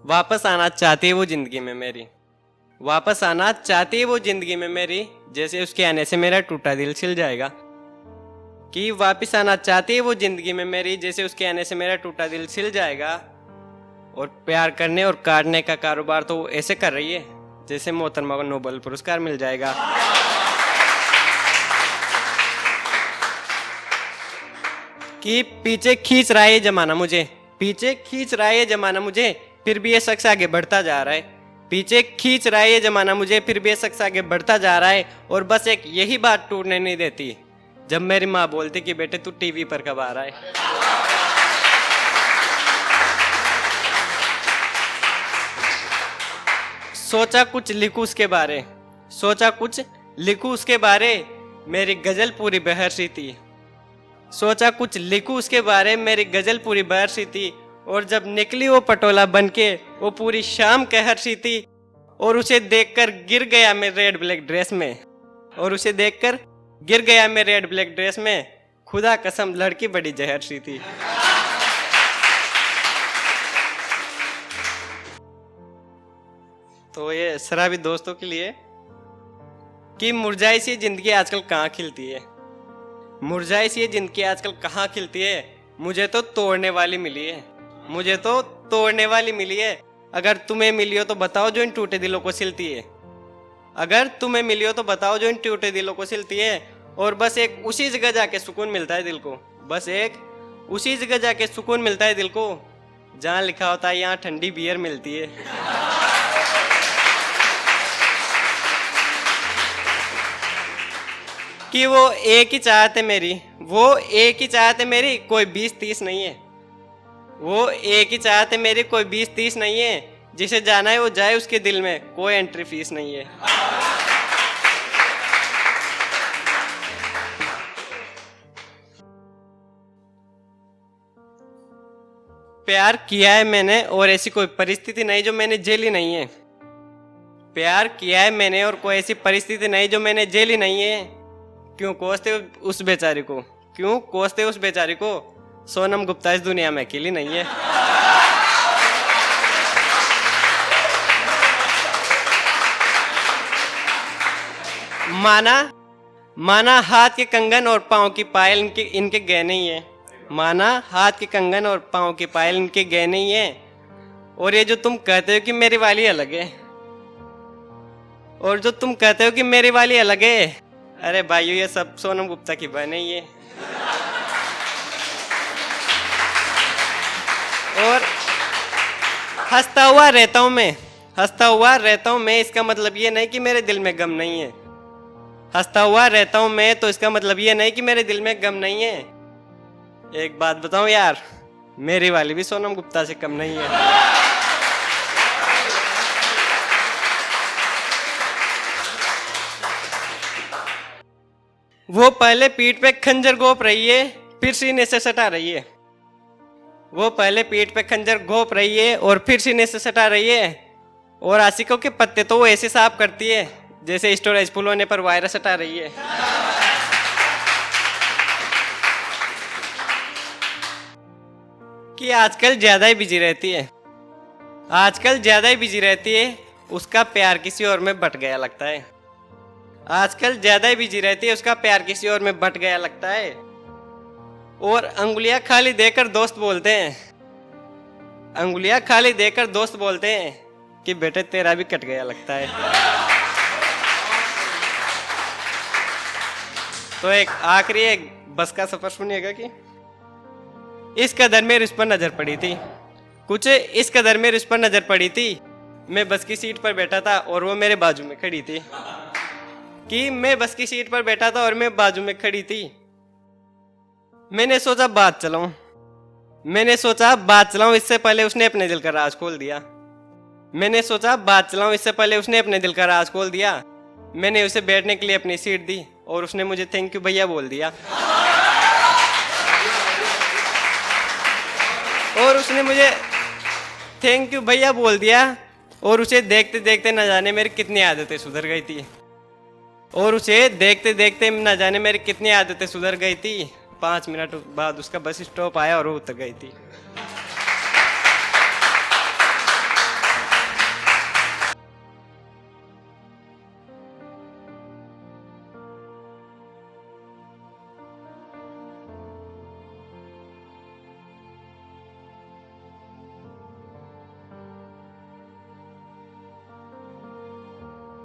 वापस आना चाहती है वो जिंदगी में मेरी, वापस आना चाहती है वो जिंदगी में मेरी, जैसे उसके आने से मेरा टूटा दिल छिल जाएगा। कि वापस आना चाहती है वो जिंदगी में मेरी, जैसे उसके आने से मेरा टूटा दिल छिल जाएगा। और प्यार करने और काटने का कारोबार तो वो ऐसे कर रही है जैसे मोहतरमा को नोबेल पुरस्कार मिल जाएगा। कि पीछे खींच रहा है ये जमाना मुझे, पीछे खींच रहा है ये जमाना मुझे, फिर भी ये शख्स आगे बढ़ता जा रहा है। पीछे खींच रहा है ये जमाना मुझे, फिर भी ये शख्स आगे बढ़ता जा रहा है। और बस एक यही बात टूटने नहीं देती, जब मेरी माँ बोलती कि बेटे तू टीवी पर कब आ रहा है। सोचा कुछ लिखूं उसके बारे, सोचा कुछ लिखूं उसके बारे, मेरी गजल पूरी बहर सी थी। सोचा कुछ लिखूं उसके बारे, मेरी गजल पूरी बहर सी थी। और जब निकली वो पटोला बनके, वो पूरी शाम कहर सी थी। और उसे देखकर गिर गया मैं रेड ब्लैक ड्रेस में, और उसे देखकर गिर गया मैं रेड ब्लैक ड्रेस में। खुदा कसम लड़की बड़ी जहर सी थी। तो ये शराबी दोस्तों के लिए कि मुरझाई सी जिंदगी आजकल कहाँ खिलती है, मुरझाई सी जिंदगी आजकल कहाँ खिलती है। मुझे तो तोड़ने वाली मिली है, मुझे तो तोड़ने वाली मिली है। अगर तुम्हें मिली हो तो बताओ जो इन टूटे दिलों को सिलती है, अगर तुम्हें मिली हो तो बताओ जो इन टूटे दिलों को सिलती है। और बस एक उसी जगह जाके सुकून मिलता है दिल को, बस एक उसी जगह जाके सुकून मिलता है दिल को, जहाँ लिखा होता है यहाँ ठंडी बियर मिलती है। कि वो एक ही चाहत है मेरी, वो एक ही चाहत है मेरी, कोई 20-30 नहीं है। वो एक ही चाहत है मेरी, कोई 20-30 नहीं है। जिसे जाना है वो जाए, उसके दिल में कोई एंट्री फीस नहीं है। प्यार किया है मैंने और ऐसी कोई परिस्थिति नहीं जो मैंने झेली नहीं है। प्यार किया है मैंने और कोई ऐसी परिस्थिति नहीं जो मैंने झेली नहीं है। क्यों कोसते उस बेचारी को, क्यों कोसते उस बेचारी को, सोनम गुप्ता इस दुनिया में अकेली नहीं है। माना हाथ के कंगन और पाँव की पायल इनके गहने ही है। माना हाथ के कंगन और पाँव की पायल इनके गहने ही है। और ये जो तुम कहते हो कि मेरी वाली अलग है, और जो तुम कहते हो कि मेरी वाली अलग है, अरे भाइयों ये सब सोनम गुप्ता की बहन ही है। और हंसता हुआ रहता हूँ मैं, हंसता हुआ रहता हूँ मैं, इसका मतलब ये नहीं कि मेरे दिल में गम नहीं है। हंसता हुआ रहता हूँ मैं तो इसका मतलब ये नहीं कि मेरे दिल में गम नहीं है। एक बात बताऊं यार, मेरी वाली भी सोनम गुप्ता से कम नहीं है। वो पहले पीठ पे खंजर घोंप रही है, फिर सीने से सटा रही है। वो पहले पीठ पे खंजर घोंप रही है और फिर सीने से सटा रही है। और आशिकों के पत्ते तो वो ऐसे साफ करती है जैसे स्टोरेज फुल होने पर वायरस हटा रही है। कि आजकल ज्यादा ही बिजी रहती है, आजकल ज्यादा ही बिजी रहती है, उसका प्यार किसी और में बट गया लगता है। आजकल ज्यादा ही बिजी रहती है, उसका प्यार किसी और में बट गया लगता है। और अंगुलियां खाली देकर दोस्त बोलते हैं, अंगुलियां खाली देकर दोस्त बोलते हैं कि बेटे तेरा भी कट गया लगता है। तो एक आखिरी एक बस का सफर सुनिएगा कि इस कदर मेरे उस पर नजर पड़ी थी, कुछ इस कदर मेरे उस पर नजर पड़ी थी। मैं बस की सीट पर बैठा था और वो मेरे बाजू में खड़ी थी। कि मैं बस की सीट पर बैठा था और मैं बाजू में खड़ी थी। मैंने सोचा बात चलाऊं, मैंने सोचा बात चलाऊं, इससे पहले उसने अपने दिल का राज खोल दिया। मैंने सोचा बात चलाऊं, इससे पहले उसने अपने दिल का राज खोल दिया। मैंने उसे बैठने के लिए अपनी सीट दी और उसने मुझे थैंक यू भैया बोल दिया। और उसने मुझे थैंक यू भैया बोल दिया। और उसे देखते देखते न जाने मेरी कितनी आदतें सुधर गई थी, और उसे देखते देखते न जाने मेरी कितनी आदतें सुधर गई थी। 5 मिनट बाद उसका बस स्टॉप आया और वो उतर गई थी।